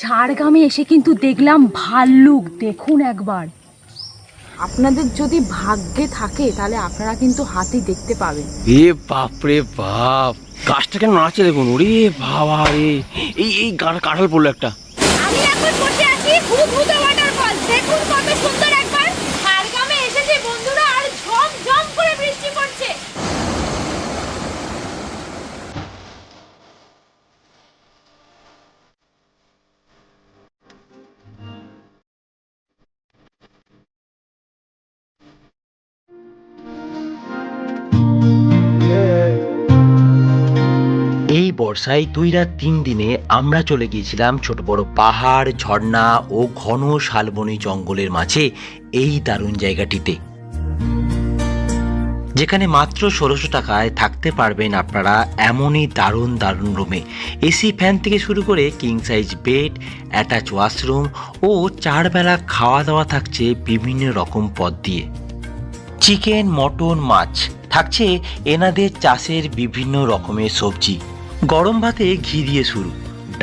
ঝাড়গ্রামে এসে কিন্তু দেখলাম ভাল্লুক, দেখুন একবার। আপনাদের যদি ভাগ্যে থাকে তাহলে আপনারা কিন্তু হাতি দেখতে পাবেন। এ বাপরে বাপ, গাছটা কেন নাচে দেখুন। ওরে বাবা রে, এই কাঁঠাল পড়লো একটা। আমি এখন বসে আছি হুদহুদা ওয়াটারফল, দেখুন কত সুন্দর একবার। ঝাড়গ্রামে এসেছে বন্ধুরা, আর ঝমঝম করে বৃষ্টি পড়ছে। এই বর্ষায় 2 রাত 3 দিনে আমরা চলে গিয়েছিলাম ছোট বড় পাহাড়, ঝর্ণা ও ঘন শালবনী জঙ্গলের মাঝে এই দারুণ জায়গাটিতে, যেখানে মাত্র 1600 টাকায় থাকতে পারবেন আপনারা এমনই দারুণ দারুণ রুমে। এসি ফ্যান থেকে শুরু করে king size bed, attach washroom ও 4 বেলা খাওয়া দাওয়া থাকছে বিভিন্ন রকম পদ দিয়ে। চিকেন, মটন, মাছ থাকছে এনাদের চাষের বিভিন্ন রকমের সবজি। গরম ভাতে ঘি দিয়ে শুরু,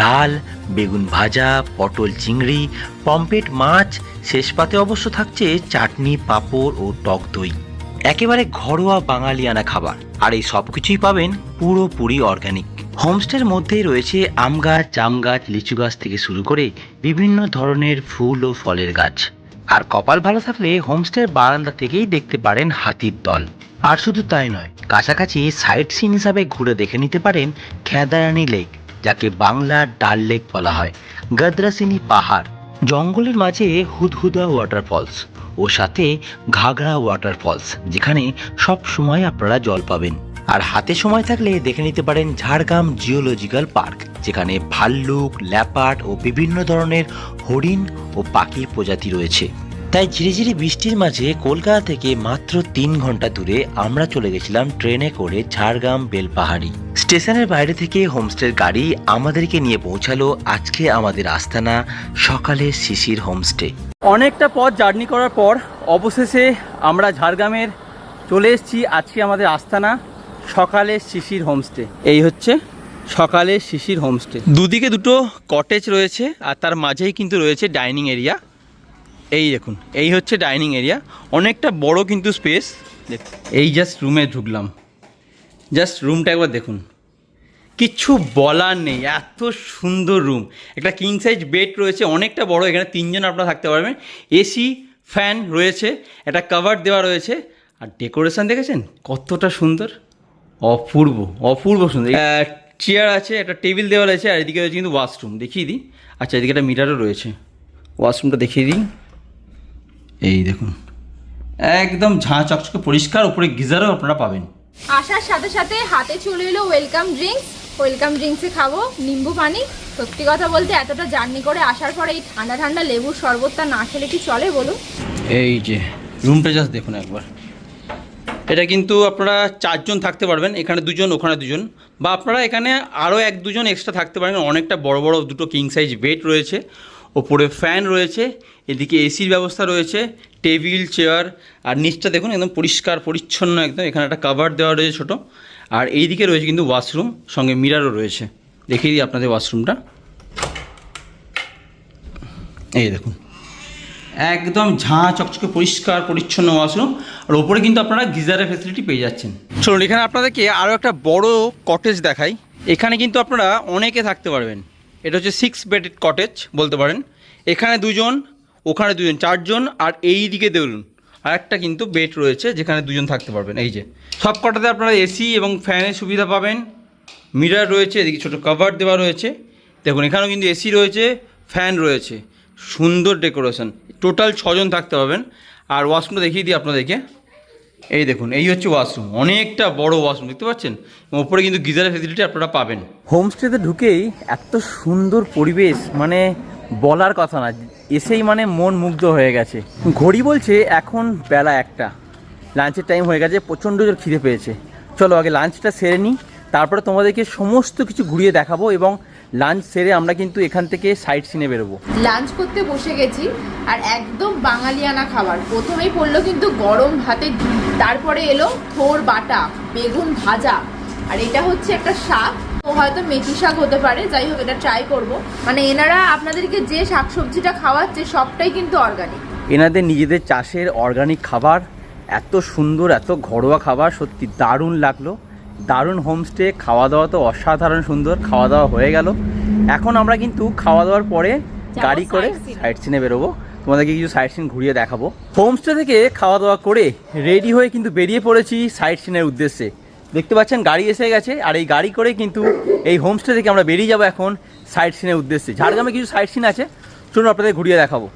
ডাল, বেগুন ভাজা, পটল চিংড়ি, পমফ্রেট মাছ, শেষ পাতে অবশ্য থাকছে চাটনি, পাঁপড় ও টক দই। একেবারে ঘরোয়া বাঙালিয়ানা খাবার, আর এই সব কিছুই পাবেন পুরোপুরি অর্গানিক। হোমস্টের মধ্যেই রয়েছে আম গাছ, জাম গাছ, লিচু গাছ থেকে শুরু করে বিভিন্ন ধরনের ফুল ও ফলের গাছ। আর কপাল ভালো থাকলে হোমস্টের বারান্দা থেকেই দেখতে পারেন হাতির দল। আর শুধু তাই নয়, কাছাকাছি সাইট সিন হিসাবে ঘুরে দেখে নিতে পারেন খেদারানি লেক, যাকে বাংলার ডাল লেক বলা হয়, গদ্রাসিনী পাহাড়, জঙ্গলের মাঝে হুদহুদা ওয়াটারফলস ও সাথে ঘাগড়া ওয়াটারফলস, যেখানে সব সময় আপনারা জল পাবেন। আর হাতে সময় থাকলে দেখে নিতে পারেন ঝাড়গ্রাম জিওলজিক্যাল পার্ক, যেখানে ভাল্লুক, ল্যাপার্ড ও বিভিন্ন ধরনের হরিণ ও পাখির প্রজাতি রয়েছে। তাই ঝিরিঝিরি বৃষ্টির মাঝে কলকাতা থেকে মাত্র 3 ঘন্টা দূরে আমরা চলে গেছিলাম ট্রেনে করে ঝাড়গ্রাম বেলপাহাড়ি। স্টেশনের বাইরে থেকে হোমস্টের গাড়ি আমাদেরকে নিয়ে পৌঁছালো আজকে আমাদের আস্তানা সকালের শিশির হোমস্টে। অনেকটা পথ জার্নি করার পর অবশেষে আমরা ঝাড়গ্রামের চলে এসেছি আজকে আমাদের আস্তানা সকালের শিশির হোমস্টে। এই হচ্ছে সকালের শিশির হোমস্টে। দুদিকে দুটো কটেজ রয়েছে আর তার মাঝেই কিন্তু রয়েছে ডাইনিং এরিয়া। এই দেখুন, এই হচ্ছে ডাইনিং এরিয়া, অনেকটা বড় কিন্তু স্পেস। এই জাস্ট রুমে ঢুকলাম, জাস্ট রুমটা একবার দেখুন, কিচ্ছু বলার নেই, এত সুন্দর রুম। একটা কিং সাইজ বেড রয়েছে, অনেকটা বড়, এখানে 3 জন আপনারা থাকতে পারবেন। এসি ফ্যান রয়েছে, একটা কভার দেওয়া রয়েছে। আর ডেকোরেশন দেখেছেন কতটা সুন্দর, অপূর্ব অপূর্ব সুন্দর। চেয়ার আছে, একটা টেবিল দেওয়া রয়েছে, আর এদিকে রয়েছে কিন্তু ওয়াশরুম, দেখিয়ে দিই। আচ্ছা, এদিকে একটা মিটারও রয়েছে, ওয়াশরুমটা দেখিয়ে দিই। এই দেখুন, একদম ঝাঁ চকচকে পরিষ্কার, উপরে গিজারও আপনারা পাবেন। আসার সাথে সাথে হাতে চলে এলো ওয়েলকাম ড্রিঙ্কস। ওয়েলকাম ড্রিঙ্কসে খাবো নিম্বু পানি। সত্যি কথা বলতে এতটা জার্নি করে আসার পরে এই ঠান্ডা ঠান্ডা লেবুর শরবতটা না খেলে কি চলে বলুন? এই যে রুমটা জাস্ট দেখুন একবার। এটা কিন্তু আপনারা 4 জন থাকতে পারবেন, এখানে 2 জন, ওখানে 2 জন, বা আপনারা এখানে আরও 1-2 জন এক্সট্রা থাকতে পারেন। অনেকটা বড় বড় দুটো কিং সাইজ বেড রয়েছে, ওপরে ফ্যান রয়েছে, এদিকে এসির ব্যবস্থা রয়েছে, টেবিল, চেয়ার, আর নিচটা দেখুন একদম পরিষ্কার পরিচ্ছন্ন একদম। এখানে একটা কভার দেওয়া রয়েছে ছোটো, আর এইদিকে রয়েছে কিন্তু ওয়াশরুম, সঙ্গে মিরারও রয়েছে। দেখিয়ে দিই আপনাদের ওয়াশরুমটা। এই দেখুন, একদম ঝাঁ চকচকে পরিষ্কার পরিচ্ছন্ন ওয়াশরুম, আর ওপরে কিন্তু আপনারা গিজারের ফ্যাসিলিটি পেয়ে যাচ্ছেন। চলুন এখানে আপনাদেরকে আরও একটা বড় কটেজ দেখাই। এখানে কিন্তু আপনারা অনেকে থাকতে পারবেন। এটা হচ্ছে 6 বেডেড কটেজ বলতে পারেন। এখানে 2 জন, ওখানে 2 জন, 4 জন, আর এই দিকে দেখুন আর একটা কিন্তু বেড রয়েছে যেখানে 2 জন থাকতে পারবেন। এই যে সব কটাতে আপনারা এসি এবং ফ্যানের সুবিধা পাবেন, মিরার রয়েছে, এদিকে ছোটো কভার দেওয়া রয়েছে। দেখুন এখানেও কিন্তু এসি রয়েছে, ফ্যান রয়েছে, সুন্দর ডেকোরেশন। টোটাল 6 জন থাকতে পারবেন। আর ওয়াশরুমটা দেখিয়ে দিই আপনাদেরকে। এই দেখুন, এই হচ্ছে ওয়াশরুম, অনেকটা বড় ওয়াশরুম দেখতে পাচ্ছেন, ওপরে কিন্তু গিজারের ফ্যাসিলিটি আপনারা পাবেন। হোমস্টেতে ঢুকেই এত সুন্দর পরিবেশ, মানে বলার কথা না, এসেই মানে মন মুগ্ধ হয়ে গেছে। ঘড়ি বলছে এখন বেলা 1টা, লাঞ্চের টাইম হয়ে গেছে, প্রচণ্ড জোর খিদে পেয়েছে। চলো আগে লাঞ্চটা সেরে নিই, তারপরে তোমাদেরকে সমস্ত কিছু ঘুরিয়ে দেখাবো, এবং লাঞ্চ সেরে আমরা কিন্তু এখান থেকে সাইট সিনে বেরোবো। লাঞ্চ করতে বসে গেছি, আর একদম বাঙালিয়ানা খাবার। প্রথমেই পড়লো কিন্তু গরম ভাতে, তারপরে এলো থোড় বাটা, বেগুন ভাজা, আর এটা হচ্ছে একটা শাক। হয়তো মেথি শাক হতে পারে, যাই হোক এটা ট্রাই করব। মানে এনারা আপনাদেরকে যে শাকসবজিটা খাওয়াচ্ছে সবটাই কিন্তু অর্গানিক। এনাদের নিজেদের চাষের অর্গানিক খাবার, এত সুন্দর এত ঘরোয়া খাবার, সত্যি দারুণ লাগলো। দারুণ হোমস্টে, খাওয়া দাওয়া তো অসাধারণ সুন্দর। খাওয়া দাওয়া হয়ে গেল, এখন আমরা কিন্তু খাওয়া দাওয়ার পরে গাড়ি করে সাইট সিনে বেরোবো, তোমাদেরকে কিছু সাইট সিন ঘুরিয়ে দেখাবো। হোমস্টে থেকে খাওয়া দাওয়া করে রেডি হয়ে কিন্তু বেরিয়ে পড়েছি সাইট সিনের উদ্দেশ্যে। দেখতে পাচ্ছেন গাড়ি এসে গেছে, আর এই গাড়ি করে কিন্তু এই হোমস্টে থেকে আমরা বেরিয়ে যাবো এখন সাইট সিনের উদ্দেশ্যে। ঝাড়গ্রামে কিছু সাইট সিন আছে, চলুন আপনাদের ঘুরিয়ে দেখাবো।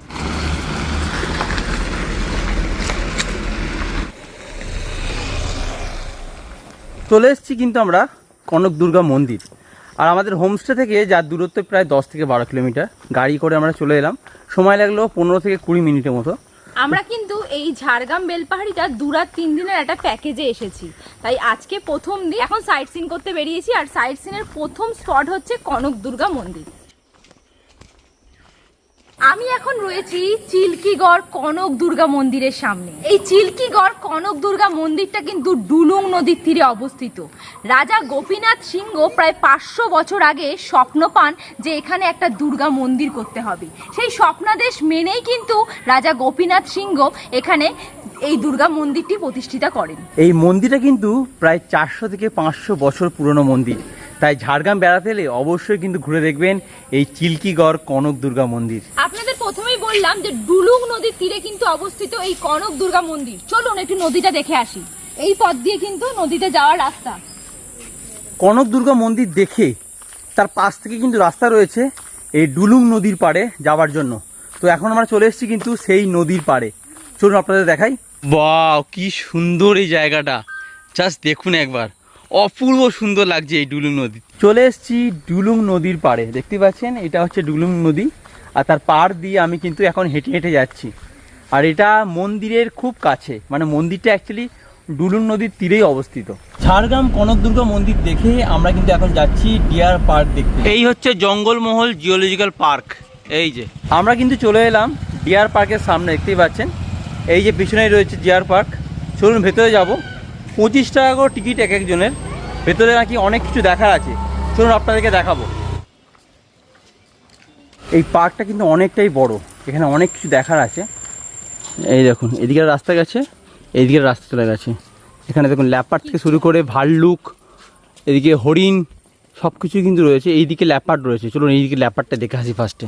চলে এসেছি কিন্তু আমরা কনক দুর্গা মন্দির, আর আমাদের হোমস্টে থেকে যার দূরত্ব প্রায় 10 থেকে 12 কিলোমিটার। গাড়ি করে আমরা চলে এলাম, সময় লাগলো 15 থেকে 20 মিনিটের মতো। আমরা কিন্তু এই ঝাড়গ্রাম বেলপাহাড়িটা 2-3 দিনের একটা প্যাকেজে এসেছি, তাই আজকে প্রথম দিন। এখন সাইট সিন করতে বেরিয়েছি, আর সাইট সিনের প্রথম স্পট হচ্ছে কনক দুর্গা মন্দির। আমি এখন রয়েছি চিল্কিগড় কনক দুর্গা মন্দিরের সামনে। এই চিল্কিগড় কনক দুর্গা মন্দিরটা কিন্তু ডুলুং নদীর তীরে অবস্থিত। রাজা গোপীনাথ সিংহ প্রায় 500 বছর আগে স্বপ্ন পান যে এখানে একটা দুর্গা মন্দির করতে হবে। সেই স্বপ্নাদেশ মেনেই কিন্তু রাজা গোপীনাথ সিংহ এখানে এই দুর্গা মন্দিরটি প্রতিষ্ঠিত করেন। এই মন্দিরটা কিন্তু প্রায় 400 থেকে 500 বছর পুরনো মন্দির, তাই ঝাড়গ্রাম বেড়াতে এলে অবশ্যই কিন্তু ঘুরে দেখবেন এই চিল্কিগড় কনক দুর্গা মন্দির। আপনাদের প্রথমেই বললাম যে ডুলুং নদীর তীরে কিন্তু অবস্থিত এই কনক দুর্গা মন্দির। চলুন একটু নদীটা দেখে আসি। এই পথ দিয়ে কিন্তু নদীতে যাওয়ার রাস্তা। কনক দুর্গা মন্দির দেখে তার পাশ থেকে কিন্তু রাস্তা রয়েছে এই ডুলুং নদীর পাড়ে যাওয়ার জন্য। তো এখন আমরা চলে এসেছি কিন্তু সেই নদীর পাড়ে, চলুন আপনাদের দেখাই। বাহ, কি সুন্দর এই জায়গাটা, জাস্ট দেখুন একবার, অপূর্ব সুন্দর লাগছে এই ডুলুং নদী। চলে এসেছি ডুলুং নদীর পাড়ে, দেখতে পাচ্ছেন এটা হচ্ছে ডুলুং নদী, আর তার পাড় দিয়ে আমি কিন্তু এখন হেঁটে হেঁটে যাচ্ছি। আর এটা মন্দিরের খুব কাছে, মানে মন্দিরটা অ্যাকচুয়ালি ডুলুং নদীর তীরেই অবস্থিত। ঝাড়গ্রাম কনক দুর্গা মন্দির দেখে আমরা কিন্তু এখন যাচ্ছি ডিয়ার পার্ক দেখতে। এই হচ্ছে জঙ্গলমহল জিওলজিক্যাল পার্ক। এই যে আমরা কিন্তু চলে এলাম ডিয়ার পার্কের সামনে, দেখতেই পাচ্ছেন এই যে পিছনেই রয়েছে ডিয়ার পার্ক। চলুন ভেতরে যাব। 25 টাকা করে টিকিট এক একজনের। ভেতরে নাকি অনেক কিছু দেখার আছে, চলুন আপনাদেরকে দেখাবো। এই পার্কটা কিন্তু অনেকটাই বড়, এখানে অনেক কিছু দেখার আছে। এই দেখুন এদিকে রাস্তা গেছে, এইদিকে রাস্তা চলে গেছে। এখানে দেখুন ল্যাপার্ড থেকে শুরু করে ভাল্লুক, এদিকে হরিণ, সব কিছুই কিন্তু রয়েছে। এইদিকে ল্যাপার্ড রয়েছে, চলুন এইদিকে ল্যাপার্ডটা দেখে আসি ফার্স্টে।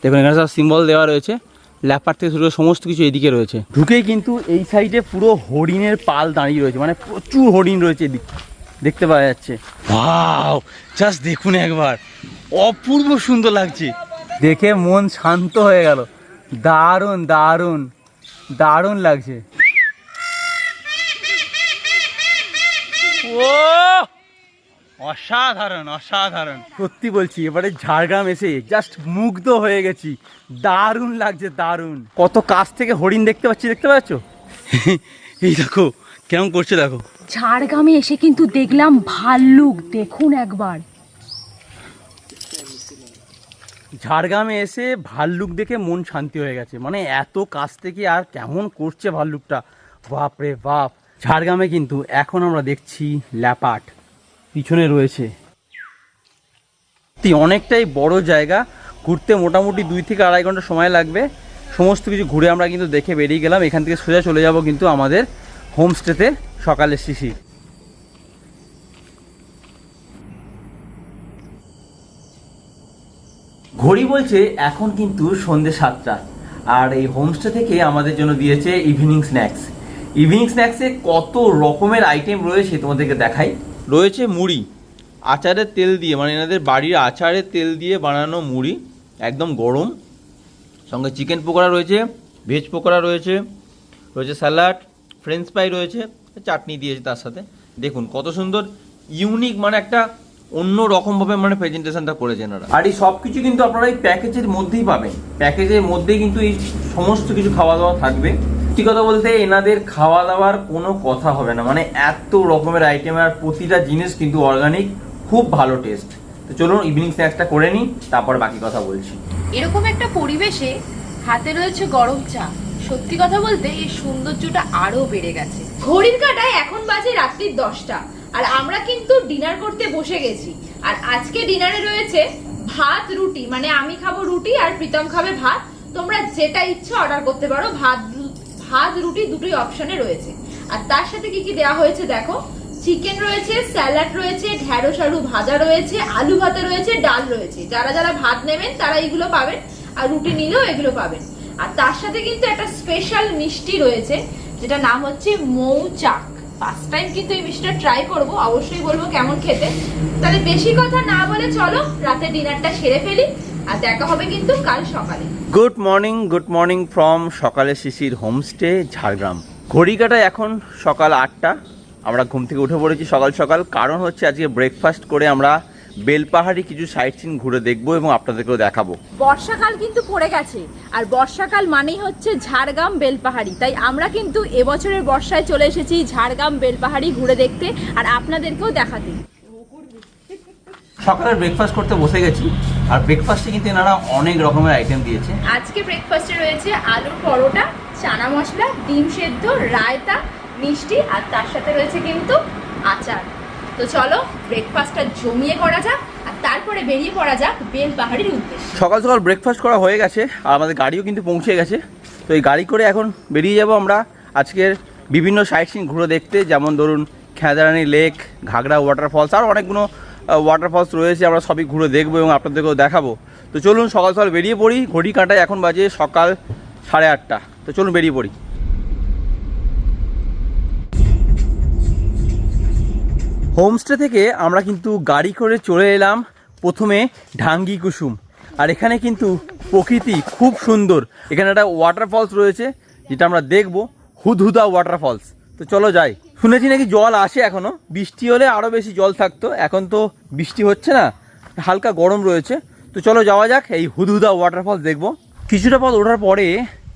দেখুন এখানে সব সিম্বল দেওয়া রয়েছে, ল্যাপার্ড থেকে শুরু করে সমস্ত কিছু এইদিকে রয়েছে। ঢুকেই কিন্তু এই সাইডে পুরো হরিণের পাল দাঁড়িয়ে রয়েছে, মানে প্রচুর হরিণ রয়েছে এদিক দেখতে পাওয়া যাচ্ছে। ওয়াও, জাস্ট দেখুন একবার, অপূর্ব সুন্দর লাগছে, দেখে মন শান্ত হয়ে গেল। দারুণ দারুণ দারুণ লাগছে। ও অসাধারণ অসাধারণ, সত্যি বলছি এবারে ঝাড়গ্রাম এসে জাস্ট মুগ্ধ হয়ে গেছি। দারুণ লাগছে দারুণ। কত কাছ থেকে হরিণ দেখতে পাচ্ছি, দেখতে পাচ্ছ? এই দেখো কেমন করছে, দেখো। ঝাড়গ্রামে এসে কিন্তু দেখলাম ভাল্লুক, দেখুন একবার। ঝাড়গ্রামে এসে ভাল্লুক দেখে মন শান্তি হয়ে গেছে, মানে এত কাছ থেকে আর কেমন করছে ভাল্লুকটা, বাপ রে বাপ। ঝাড়গ্রামে কিন্তু এখন আমরা দেখছি ল্যাপার্ড পিছনে রয়েছে। অনেকটাই বড় জায়গা, ঘুরতে মোটামুটি 2 থেকে আড়াই ঘন্টা সময় লাগবে। সমস্ত কিছু ঘুরে আমরা কিন্তু দেখে বেরিয়ে গেলাম। এখান থেকে সোজা চলে যাব কিন্তু আমাদের হোমস্টেতে সকালের শিশির। ঘড়ি বলছে এখন কিন্তু সন্ধ্যে 7টা, আর এই হোমস্টে থেকে আমাদের জন্য দিয়েছে ইভিনিং স্ন্যাক্স। ইভিনিং স্ন্যাক্সে কত রকমের আইটেম রয়েছে তোমাদেরকে দেখাই। রয়েছে মুড়ি, আচারের তেল দিয়ে, মানে এনাদের বাড়ির আচারের তেল দিয়ে বানানো মুড়ি, একদম গরম। সঙ্গে চিকেন পকোড়া রয়েছে, ভেজ পকোড়া রয়েছে, রয়েছে স্যালাড, ফ্রেঞ্চ ফ্রাই রয়েছে, চাটনি দিয়েছে তার সাথে। দেখুন কত সুন্দর ইউনিক, মানে একটা অন্য রকমভাবে মানে প্রেজেন্টেশনটা করেছেন ওরা। আর এই সব কিছু কিন্তু আপনারা এই প্যাকেজের মধ্যেই পাবেন। প্যাকেজের মধ্যেই কিন্তু এই সমস্ত কিছু খাওয়া দাওয়া থাকবে। সত্যি কথা বলতে এনাদের খাওয়া দাওয়ার কোনো কথা হবে না, মানে এত রকমের আইটেম, আর প্রতিটা জিনিস কিন্তু অর্গানিক, খুব ভালো টেস্ট। তো চলুন ইভিনিং স্ন্যাক্সটা করে নিই, তারপর বাকি কথা বলছি। এরকম একটা পরিবেশে হাতে রয়েছে গরম চা, সত্যি কথা বলতে এই সৌন্দর্যটা আরো বেড়ে গেছে। ঘড়ির কাঁটায় এখন বাজে রাত্রির 10টা, আর আমরা কিন্তু ডিনার করতে বসে গেছি। আর আজকে ডিনারে রয়েছে ভাত রুটি, মানে আমি খাবো রুটি আর প্রীতম খাবে ভাত। তোমরা যেটা ইচ্ছা অর্ডার করতে পারো, ভাত রুটি দুটোই অপশনে রয়েছে। আর তার সাথে কি কি দেওয়া হয়েছে দেখো, চিকেন রয়েছে, স্যালাড রয়েছে, ঢেঁড়স আলু ভাজা রয়েছে, আলু ভাতে রয়েছে, ডাল রয়েছে। যারা যারা ভাত নেবেন তারা এইগুলো পাবেন, আর রুটি নিলেও এগুলো পাবেন। আর তার সাথে কিন্তু একটা স্পেশাল মিষ্টি রয়েছে, যেটা নাম হচ্ছে মৌচাক। ফার্স্ট টাইম কিন্তু এই মিষ্টিটা ট্রাই করবো, অবশ্যই বলবো কেমন খেতে। তাহলে বেশি কথা না বলে চলো রাতে ডিনারটা সেরে ফেলি, আর দেখা হবে কিন্তু কাল সকালে। গুড মর্নিং ফ্রম সকালে শিশির হোমস্টে ঝাড়গ্রাম। ঘড়ি কাটায় এখন সকাল 8টা। আমরা ঘুম থেকে উঠে পড়েছি সকাল সকাল, কারণ হচ্ছে আজকে ব্রেকফাস্ট করে আমরা বেলপাহাড়ি কিছু সাইট সিন ঘুরে দেখবো এবং আপনাদেরকেও দেখাবো। বর্ষাকাল কিন্তু পড়ে গেছে, আর বর্ষাকাল মানেই হচ্ছে ঝাড়গ্রাম বেলপাহাড়ি। তাই আমরা কিন্তু এবছরের বর্ষায় চলে এসেছি ঝাড়গ্রাম বেলপাহাড়ি ঘুরে দেখতে আর আপনাদেরকেও দেখাতে। সকালে ব্রেকফাস্ট করতে বসে গেছি, আর ব্রেকফাস্টে কিন্তু এনারা অনেক রকমের আইটেম দিয়েছে। আজকে ব্রেকফাস্টে রয়েছে আলুর পরোটা, চানা মশলা, ডিম সেদ্ধ, রায়তা, মিষ্টি, আর তার সাথে রয়েছে কিন্তু আচার। তো চলো ব্রেকফাস্টটা জমিয়ে করা যাক, আর তারপরে বেরিয়ে পড়া যাক বেলপাহাড়ির উদ্দেশ্যে। সকাল সকাল ব্রেকফাস্ট করা হয়ে গেছে, আর আমাদের গাড়িও কিন্তু পৌঁছে গেছে। তো এই গাড়ি করে এখন বেরিয়ে যাব আমরা আজকের বিভিন্ন সাইট সিন ঘুরে দেখতে, যেমন ধরুন খেদারানি লেক, ঘাগড়া ওয়াটারফলস, আর অনেকগুলো ওয়াটারফলস রয়েছে। আমরা সবই ঘুরে দেখবো এবং আপনাদেরকেও দেখাবো। তো চলুন সকাল সকাল বেরিয়ে পড়ি। ঘড়ি কাঁটায় এখন বাজে সকাল 8:30। তো চলুন বেরিয়ে পড়ি। হোমস্টে থেকে আমরা কিন্তু গাড়ি করে চলে এলাম প্রথমে ঢাঙ্গি কুসুম। আর এখানে কিন্তু প্রকৃতি খুব সুন্দর। এখানে একটা ওয়াটারফলস রয়েছে যেটা আমরা দেখবো, হুদহুদা ওয়াটারফলস। তো চলো যাই। শুনেছি নাকি জল আসে এখনো, বৃষ্টি হলে আরও বেশি জল থাকতো। এখন তো বৃষ্টি হচ্ছে না, হালকা গরম রয়েছে। তো চলো যাওয়া যাক, এই হুদহুদা ওয়াটারফলস দেখবো। কিছুটা পথ ওঠার পরে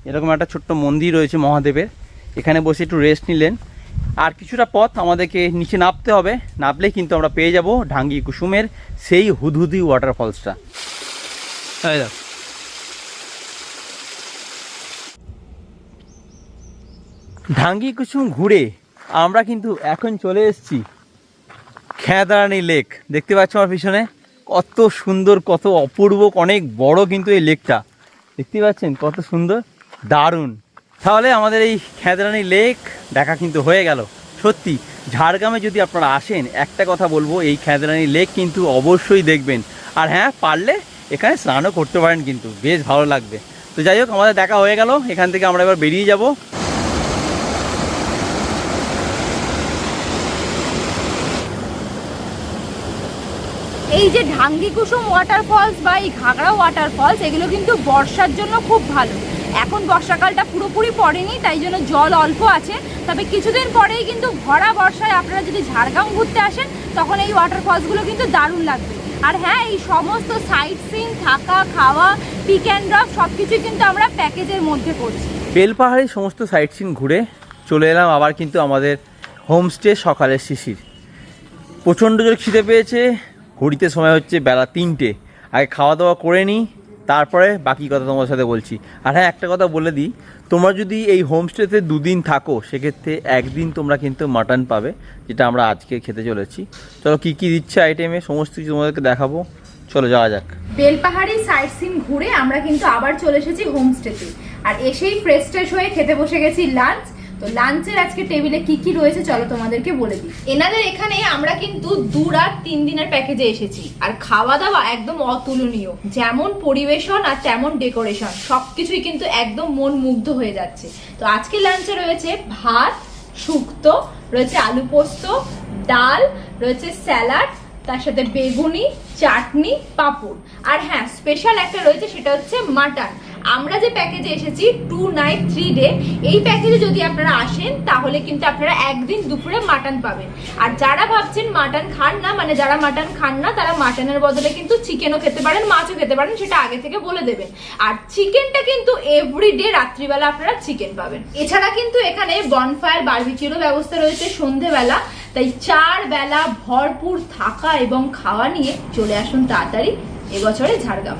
এরকম একটা ছোট্ট মন্দির রয়েছে মহাদেবের, এখানে বসে একটু রেস্ট নিলেন। আর কিছুটা পথ আমাদেরকে নিচে নামতে হবে, নামলেই কিন্তু আমরা পেয়ে যাব ঢাঙ্গি কুসুমের সেই হুদহুদি ওয়াটারফলসটা। ঢাঙ্গি কুসুম ঘুরে আমরা কিন্তু এখন চলে এসেছি খেদারানি লেক। দেখতে পাচ্ছ আমার পিছনে কত সুন্দর, কত অপূর্ব, অনেক বড় কিন্তু এই লেকটা। দেখতে পাচ্ছেন কত সুন্দর, দারুণ। তাহলে আমাদের এই খেদারানি লেক দেখা কিন্তু হয়ে গেল। সত্যি ঝাড়গ্রামে যদি আপনারা আসেন, একটা কথা বলবো, এই খেদারানি লেক কিন্তু অবশ্যই দেখবেন। আর হ্যাঁ, পারলে এখানে স্নানও করতে পারেন, কিন্তু বেশ ভালো লাগবে। তো যাই হোক, আমাদের দেখা হয়ে গেল। এখান থেকে আমরা এবার বেরিয়ে যাব। এই যে ঢাঙ্গি কুসুম ওয়াটারফলস বা এই ঘাগড়া ওয়াটারফলস, এগুলো কিন্তু বর্ষার জন্য খুব ভালো। এখন বর্ষাকালটা পুরোপুরি পড়েনি, তাই জন্য জল অল্প আছে। তবে কিছুদিন পরেই কিন্তু ভরা বর্ষায় আপনারা যদি ঝাড়গ্রাম ঘুরতে আসেন, তখন এই ওয়াটারফলসগুলো কিন্তু দারুণ লাগবে। আর হ্যাঁ, এই সমস্ত সাইট সিন, থাকা, খাওয়া, পিক অ্যান্ড ড্রপ সব কিছুই কিন্তু আমরা প্যাকেজের মধ্যে করছি। বেলপাহাড়ি সমস্ত সাইট সিন ঘুরে চলে এলাম আবার কিন্তু আমাদের হোমস্টে সকালের শিশির। প্রচণ্ড জোর খিদে পেয়েছে, ঘড়িতে সময় হচ্ছে বেলা 3টে। আগে খাওয়া দাওয়া করে নিই, তারপরে বাকি কথা তোমার সাথে বলছি। আর হ্যাঁ, একটা কথা বলে দিই, তোমরা যদি এই হোমস্টেতে 2 দিন থাকো, সেক্ষেত্রে 1 দিন তোমরা কিন্তু মাটন পাবে, যেটা আমরা আজকে খেতে চলেছি। চলো কী কী দিচ্ছে আইটেমে, সমস্ত কিছু তোমাদেরকে দেখাবো। চলো যাওয়া যাক। বেলপাহাড়ি সাইট সিন ঘুরে আমরা কিন্তু আবার চলে এসেছি হোমস্টেতে, আর এসেই ফ্রেশ ট্রেশ হয়ে খেতে বসে গেছি লাঞ্চ। তো লাঞ্চের আজকে টেবিলে কি কি রয়েছে চলো তোমাদেরকে বলে দিই। এনাদের এখানে আমরা কিন্তু 2 রাত 3 দিনের প্যাকেজে এসেছি, আর খাওয়া দাওয়া একদম অতুলনীয়। যেমন পরিবেশন আর তেমন ডেকোরেশন, সবকিছুই কিন্তু একদম মন মুগ্ধ হয়ে যাচ্ছে। তো আজকে লাঞ্চে রয়েছে ভাত, শুক্তো, রয়েছে আলু পোস্ত, ডাল, রয়েছে স্যালাড, তার সাথে বেগুনি, চাটনি, পাঁপড়। আর হ্যাঁ, স্পেশাল একটা রয়েছে, সেটা হচ্ছে মাটন। আমরা যে প্যাকেজে এসেছি 2 নাইট 3 ডে, এই প্যাকেজে যদি আপনারা আসেন তাহলে কিন্তু আপনারা একদিন দুপুরে মাটন পাবেন। আর যারা ভাবছেন মাটন খান না, মানে যারা মাটন খান না, তারা মাটনের বদলে কিন্তু চিকেনও খেতে পারেন, মাছও খেতে পারেন, সেটা আগে থেকে বলে দেবেন। আর চিকেনটা কিন্তু এভরিডে রাত্রিবেলা আপনারা চিকেন পাবেন। এছাড়া কিন্তু এখানে বনফায়ার বারবিকিউরও ব্যবস্থা রয়েছে সন্ধেবেলা। তাই 4 বেলা ভরপুর থাকা এবং খাওয়া নিয়ে চলে আসুন তাড়াতাড়ি এবছরে ঝাড়গ্রাম।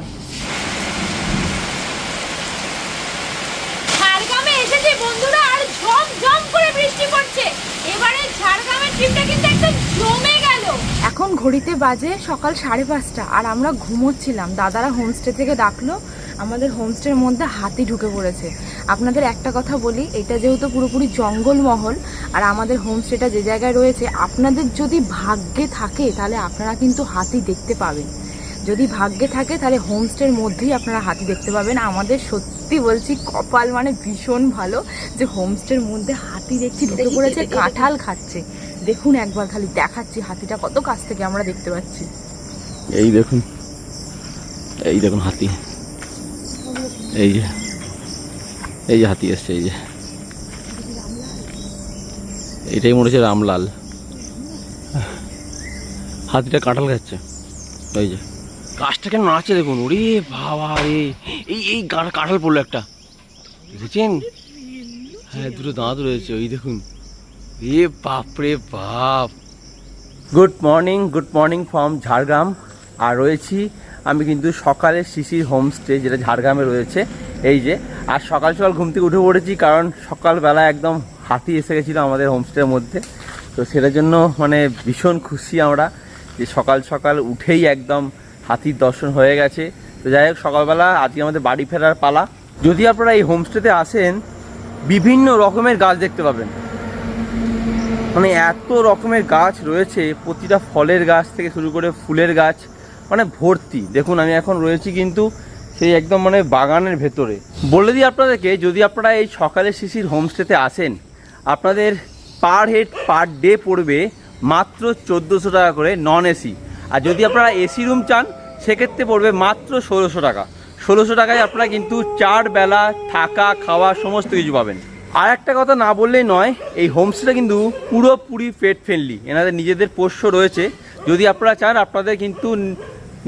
ঝাড়গ্রামে এসেছি বন্ধুরা, আর ঝমঝম করে বৃষ্টি পড়ছে। এবারে ঝাড়গ্রামের ট্রিপটা কিন্তু একদম জমে গেল। এখন ঘড়িতে বাজে সকাল 5:30 আর আমরা ঘুমোচ্ছিলাম। দাদারা হোমস্টে থেকে ডাকলো, আমাদের হোমস্টের মধ্যে হাতি ঢুকে পড়েছে। আপনাদের একটা কথা বলি, এটা যেহেতু পুরোপুরি জঙ্গলমহল আর আমাদের হোমস্টেটা যে জায়গায় রয়েছে, আপনাদের যদি ভাগ্যে থাকে তাহলে আপনারা কিন্তু হাতি দেখতে পাবেন। যদি ভাগ্যে থাকে তাহলে হোমস্টের মধ্যেই আপনারা হাতি দেখতে পাবেন। আমাদের সত্যি বলছি কপাল মানে ভীষণ ভালো যে হোমস্টের মধ্যে হাতি দেখছি ঢুকে পড়েছে, কাঁঠাল খাচ্ছে। দেখুন একবার খালি দেখাচ্ছি হাতিটা কত কাছ থেকে আমরা দেখতে পাচ্ছি। এই দেখুন, এই দেখুন হাতি, এই যে হাতি এসছে, এই যে এইটাই মনে হচ্ছে রামলাল। হাতিটা কাঁঠাল খাচ্ছে, এই যে গাছটা কেন নাচে দেখুন। ওরে বাবা রে, এই কাঁঠাল পড়লো একটা, দেখেছেন? হ্যাঁ, দুটো দাঁত রয়েছে, ওই দেখুন। এ বাপ রে বাপ। Good morning from Jhargram. আর রয়েছি আমি কিন্তু সকালে শিশির হোমস্টে, যেটা ঝাড়গ্রামে রয়েছে। এই যে, আর সকাল ঘুম থেকে উঠে পড়েছি, কারণ সকালবেলা একদম হাতি এসে গেছিলো আমাদের হোমস্টের মধ্যে। তো সেটার জন্য মানে ভীষণ খুশি আমরা যে সকাল উঠেই একদম হাতির দর্শন হয়ে গেছে। তো যাই হোক, সকালবেলা আজকে আমাদের বাড়ি ফেরার পালা। যদি আপনারা এই হোমস্টেতে আসেন, বিভিন্ন রকমের গাছ দেখতে পাবেন। মানে এত রকমের গাছ রয়েছে, প্রতিটা ফলের গাছ থেকে শুরু করে ফুলের গাছ, মানে ভর্তি। দেখুন আমি এখন রয়েছি কিন্তু সেই একদম মানে বাগানের ভেতরে। বলে দিই আপনাদেরকে, যদি আপনারা এই সকালে শিশির হোমস্টেতে আসেন, আপনাদের পার হেড পার ডে পড়বে মাত্র 1400 টাকা করে নন এসি। আর যদি আপনারা এসি রুম চান সেক্ষেত্রে পড়বে মাত্র 1600 টাকা। 1600 টাকায় আপনারা কিন্তু 4 বেলা থাকা খাওয়া সমস্ত কিছু পাবেন। আর একটা কথা না বললেই নয়, এই হোমস্টেটা কিন্তু পুরোপুরি পেট ফ্রেন্ডলি। এনাদের নিজেদের পোষ্য রয়েছে। যদি আপনারা চান আপনাদের কিন্তু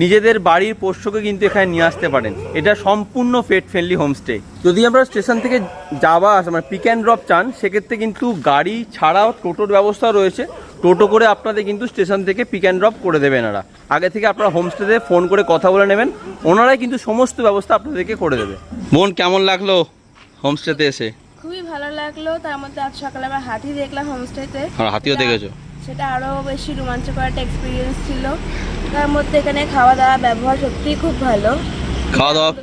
নিজেদের বাড়ির পোষ্যকে কিন্তু এখানে নিয়ে আসতে পারেন। এটা সম্পূর্ণ পেট ফ্রেন্ডলি হোমস্টে। যদি আমরা স্টেশন থেকে যাওয়া আসা মানে পিক অ্যান্ড ড্রপ চান, সেক্ষেত্রে কিন্তু গাড়ি ছাড়াও টোটোর ব্যবস্থা রয়েছে। টোটো করে আপনাদের কিন্তু স্টেশন থেকে পিক অ্যান্ড ড্রপ করে দেবেন এনারা। আগে থেকে আপনারা হোমস্টেতে ফোন করে কথা বলে নেবেন, ওনারাই কিন্তু সমস্ত ব্যবস্থা আপনাদেরকে করে দেবে। বোন, কেমন লাগলো হোমস্টেতে এসে? খুবই ভালো লাগলো। তার মধ্যে আজ সকালে আমরা হাতি দেখলাম হোমস্টেতে। আর হাতিও দেখেছো? সেটা আরো বেশি রোমাঞ্চকর একটা এক্সপিরিয়েন্স ছিল। তার মধ্যে এখানে খাওয়া দাওয়া ব্যবহার সত্যিই খুব ভালো।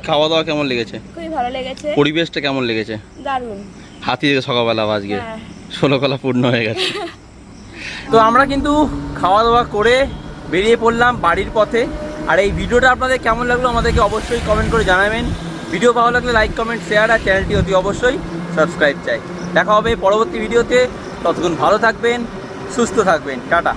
খাওয়া দাওয়া কেমন লেগেছে? খুবই ভালো লেগেছে। পরিবেশটা কেমন লেগেছে? দারুণ। হাতি দেখে সকালবেলা আজকে হ্যাঁ। 16 কলা পূর্ণ হয়ে গেছে। তো আমরা কিন্তু খাওয়া দাওয়া করে বেরিয়ে পড়লাম বাড়ির পথে। আর এই ভিডিওটা আপনাদের কেমন লাগলো আমাদেরকে অবশ্যই কমেন্ট করে জানাবেন। ভিডিও ভালো লাগলে লাইক কমেন্ট শেয়ার, আর চ্যানেলটি অতি অবশ্যই সাবস্ক্রাইব চাই। দেখা হবে পরবর্তী ভিডিওতে। ততক্ষণ ভালো থাকবেন, সুস্থ থাকবেন। টাটা।